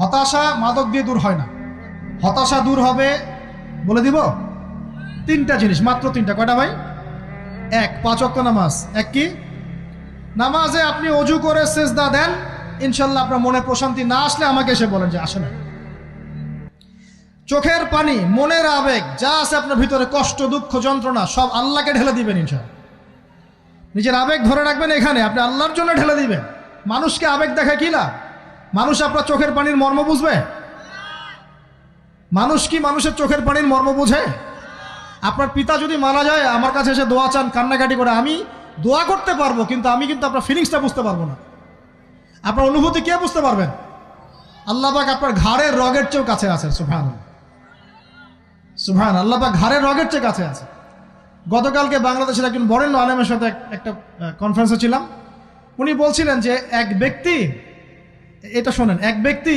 হতাশা মাদক দিয়ে দূর হয় না। হতাশা দূর হবে, বলে দিব, তিনটা জিনিস, মাত্র তিনটা। কয়টা ভাই? এক, 5 ওয়াক্ত নামাজ। এক কি? নামাজে আপনি অজু করে সেজদা দেন, ইনশাল্লাহ আপনার মনে প্রশান্তি না আসলে আমাকে এসে বলেন যে আসে না। চোখের পানি, মনের আবেগ যা আছে আপনার ভিতরে, কষ্ট, দুঃখ, যন্ত্রণা, সব আল্লাহকে ঢেলে দিবেন ইনশাল্লাহ। নিজের আবেগ ধরে রাখবেন এখানে, আপনি আল্লাহর জন্য ঢেলে দিবেন। মানুষকে আবেগ দেখা কি লাভ? মানুষ আপনার চোখের পানির মর্ম বুঝবে? মানুষ কি মানুষের চোখের পানির মর্ম বুঝে? আপনার পিতা যদি মারা যায়, আমার কাছে এসে দোয়া চান কান্নাকাটি করে, আমি দোয়া করতে পারবো, কিন্তু আমি কিন্তু আপনার ফিলিংসটা বুঝতে পারবো না। আপনার অনুভূতি কে বুঝতে পারবেন? আল্লাহ পাক আপনার ঘাড়ের রগের চেয়েও কাছে আছে। সুবহানাল্লাহ, সুবহানাল্লাহ। আল্লাহ পাক ঘাড়ের রগের চেয়ে কাছে আছে। গতকালকে বাংলাদেশের একজন বরেণ্য আলেমের সাথে একটা কনফারেন্সে ছিলাম। উনি বলছিলেন যে এক ব্যক্তি, এটা শোনেন, এক ব্যক্তি